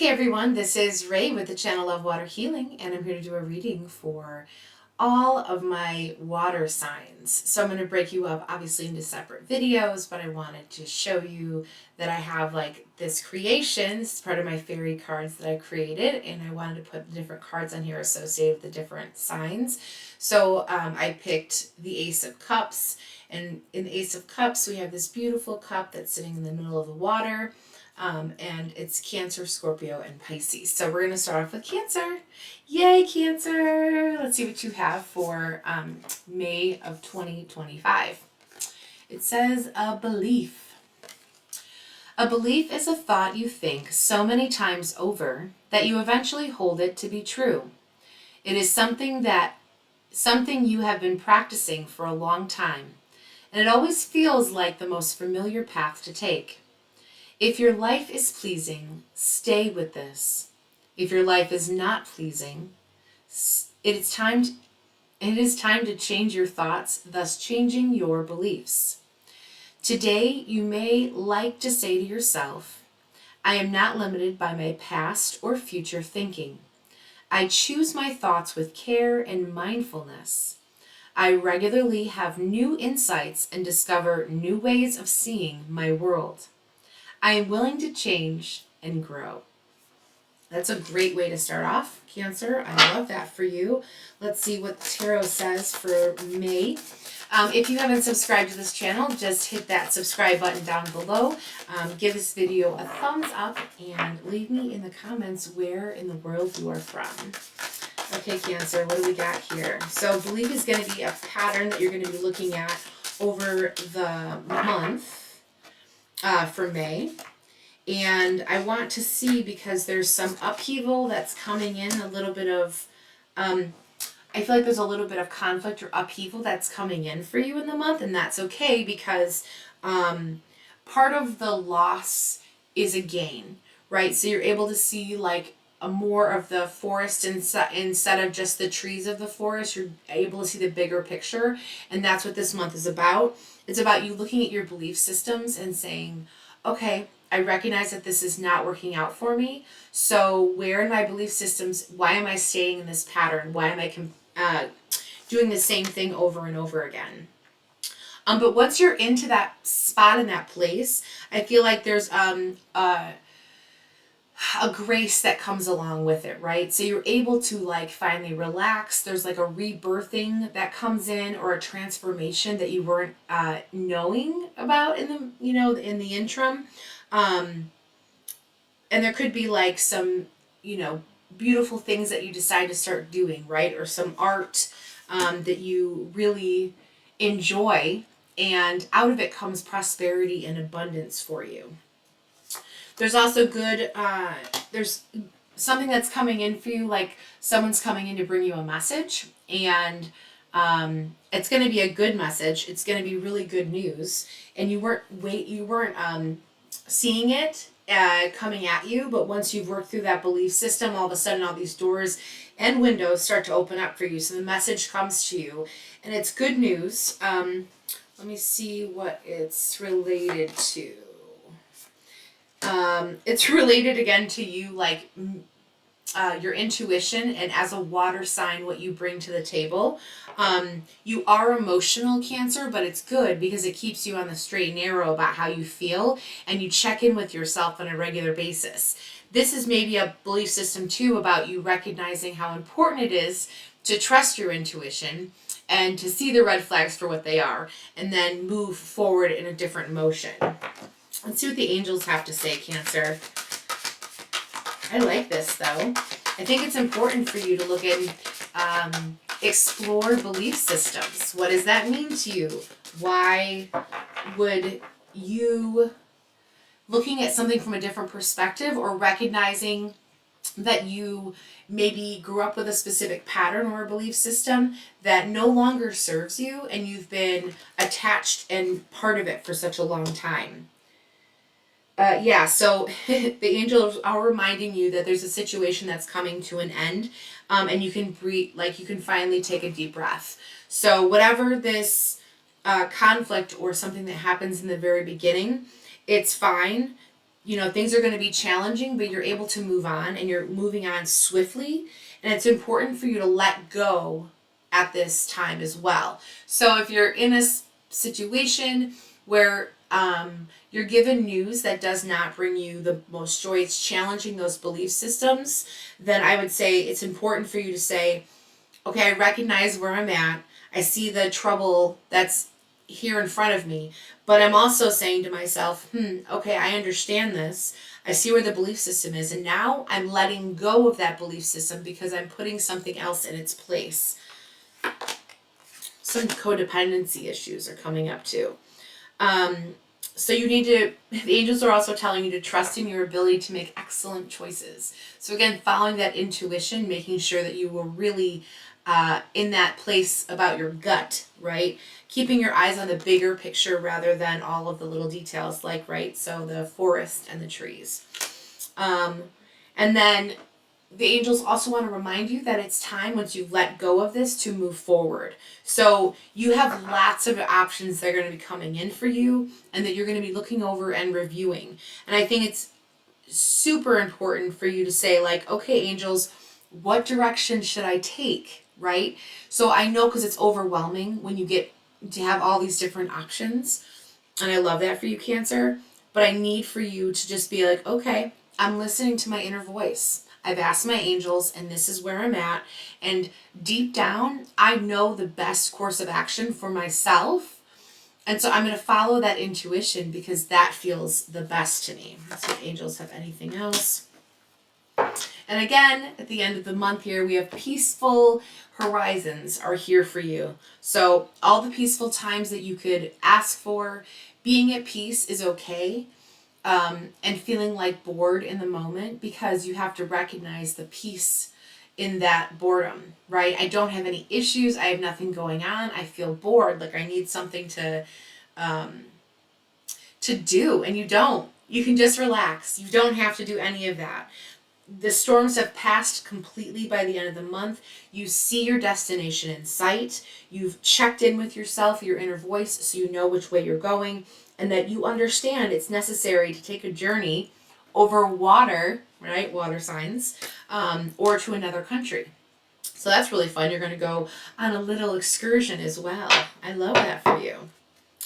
Hey everyone, this is Ray with the channel LovewaterHealing, and I'm here to do a reading for all of my water signs. So I'm going to break you up obviously into separate videos, but I wanted to show you that I have like this creation. This is part of my fairy cards that I created, and I wanted to put the different cards on here associated with the different signs. So I picked the Ace of Cups, and in the Ace of Cups we have this beautiful cup that's sitting in the middle of the water. And it's Cancer, Scorpio, and Pisces. So we're going to start off with Cancer. Yay, Cancer! Let's see what you have for May of 2025. It says a belief. A belief is a thought you think so many times over that you eventually hold it to be true. It is something you have been practicing for a long time, and it always feels like the most familiar path to take. If your life is pleasing, stay with this. If your life is not pleasing, it is time to change your thoughts, thus changing your beliefs. Today, you may like to say to yourself, I am not limited by my past or future thinking. I choose my thoughts with care and mindfulness. I regularly have new insights and discover new ways of seeing my world. I am willing to change and grow. That's a great way to start off, Cancer. I love that for you. Let's see what Tarot says for May. If you haven't subscribed to this channel, just hit that subscribe button down below. Give this video a thumbs up and leave me in the comments where in the world you are from. Okay, Cancer, what do we got here? So belief is going to be a pattern that you're going to be looking at over the month. For May, and I want to see, because there's some upheaval that's coming in, a little bit of I feel like there's a little bit of conflict or upheaval that's coming in for you in the month, and that's okay, because part of the loss is a gain, right? So you're able to see like a more of the forest instead of just the trees of the forest. You're able to see the bigger picture, and that's what this month is about. It's about you looking at your belief systems and saying, okay, I recognize that this is not working out for me. So where in my belief systems, why am I staying in this pattern? Why am I doing the same thing over and over again? But once you're into that spot in that place, I feel like there's a grace that comes along with it, right? So you're able to like finally relax. There's like a rebirthing that comes in, or a transformation that you weren't knowing about in the in the interim. And there could be like some beautiful things that you decide to start doing, right? Or some art that you really enjoy, and out of it comes prosperity and abundance for you. There's also there's something that's coming in for you, like someone's coming in to bring you a message, and it's going to be a good message. It's going to be really good news, and you weren't seeing it coming at you, but once you've worked through that belief system, all of a sudden all these doors and windows start to open up for you. So the message comes to you, and it's good news. Let me see what it's related to. It's related again to you, like your intuition, and as a water sign, what you bring to the table. You are emotional, Cancer, but it's good because it keeps you on the straight and narrow about how you feel, and you check in with yourself on a regular basis. This is maybe a belief system too about you recognizing how important it is to trust your intuition and to see the red flags for what they are, and then move forward in a different motion. Let's see what the angels have to say, Cancer. I like this, though. I think it's important for you to look at, explore belief systems. What does that mean to you? Why would you, looking at something from a different perspective, or recognizing that you maybe grew up with a specific pattern or a belief system that no longer serves you, and you've been attached and part of it for such a long time. So the angels are reminding you that there's a situation that's coming to an end, and you can breathe, like you can finally take a deep breath. So whatever this conflict or something that happens in the very beginning, it's fine. you know, things are going to be challenging, but you're able to move on, and you're moving on swiftly. And it's important for you to let go at this time as well. So if you're in a situation where you're given news that does not bring you the most joy, it's challenging those belief systems, then I would say it's important for you to say, okay, I recognize where I'm at. I see the trouble that's here in front of me, but I'm also saying to myself, okay, I understand this. I see where the belief system is, and now I'm letting go of that belief system because I'm putting something else in its place. Some codependency issues are coming up too. So you need to, the angels are also telling you to trust in your ability to make excellent choices. So again, following that intuition, making sure that you were really in that place about your gut, right? Keeping your eyes on the bigger picture rather than all of the little details, like, right, so the forest and the trees. And then the angels also want to remind you that it's time, once you've let go of this, to move forward. So you have lots of options that are going to be coming in for you, and that you're going to be looking over and reviewing. And I think it's super important for you to say, like, okay, angels, what direction should I take, right? So I know, because it's overwhelming when you get to have all these different options, and I love that for you, Cancer, but I need for you to just be like, okay, I'm listening to my inner voice. I've asked my angels, and this is where I'm at. And deep down, I know the best course of action for myself. And so I'm going to follow that intuition because that feels the best to me. Let's see if angels have anything else. And again, at the end of the month here, we have peaceful horizons are here for you. So all the peaceful times that you could ask for, being at peace is okay. And feeling like bored in the moment, because you have to recognize the peace in that boredom, right? I don't have any issues. I have nothing going on. I feel bored. Like I need something to do, and you don't. You can just relax. You don't have to do any of that. The storms have passed completely by the end of the month. You see your destination in sight. You've checked in with yourself, your inner voice, so you know which way you're going, and that you understand it's necessary to take a journey over water, right? Water signs, or to another country. So that's really fun. You're going to go on a little excursion as well. I love that for you.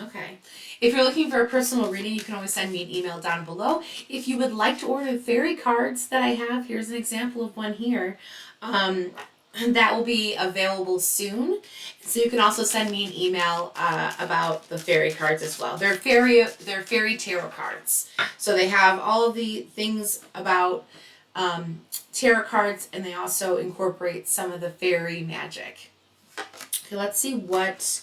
Okay. If you're looking for a personal reading, you can always send me an email down below. If you would like to order the fairy cards that I have, here's an example of one here. That will be available soon. So you can also send me an email about the fairy cards as well. They're fairy tarot cards. So they have all of the things about tarot cards, and they also incorporate some of the fairy magic. Okay, let's see what...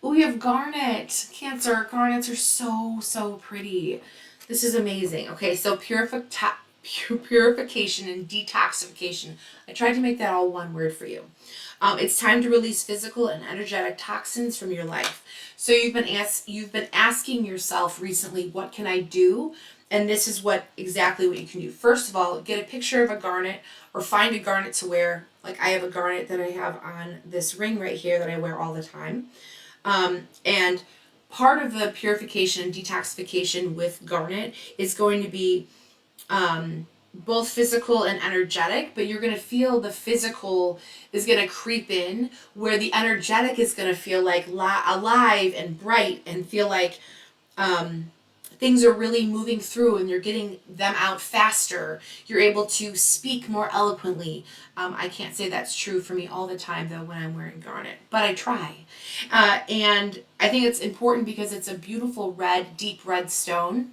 Oh, we have garnet. Cancer. Garnets are so pretty. This is amazing. Okay, so purification and detoxification. I tried to make that all one word for you. It's time to release physical and energetic toxins from your life. So you've been asking yourself recently, what can I do? And this is exactly what you can do. First of all, get a picture of a garnet, or find a garnet to wear. Like I have a garnet that I have on this ring right here that I wear all the time. And part of the purification and detoxification with garnet is going to be both physical and energetic, but you're going to feel the physical is going to creep in, where the energetic is going to feel like alive and bright, and feel like things are really moving through, and you're getting them out faster. You're able to speak more eloquently. I can't say that's true for me all the time, though, when I'm wearing garnet, but I try. And I think it's important because it's a beautiful red, deep red stone.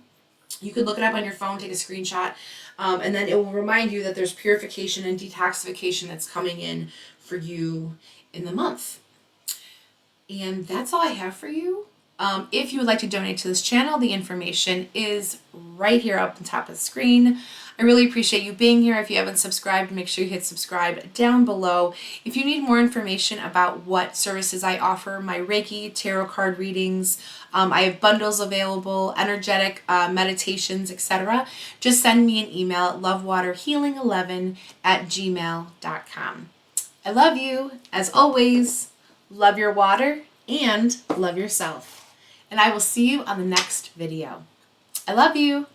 You could look it up on your phone, take a screenshot, and then it will remind you that there's purification and detoxification that's coming in for you in the month. And that's all I have for you. If you would like to donate to this channel, the information is right here up on top of the screen. I really appreciate you being here. If you haven't subscribed, make sure you hit subscribe down below. If you need more information about what services I offer, my Reiki, tarot card readings, I have bundles available, energetic meditations, etc., just send me an email at lovewaterhealing11@gmail.com. I love you. As always, love your water and love yourself. And I will see you on the next video. I love you.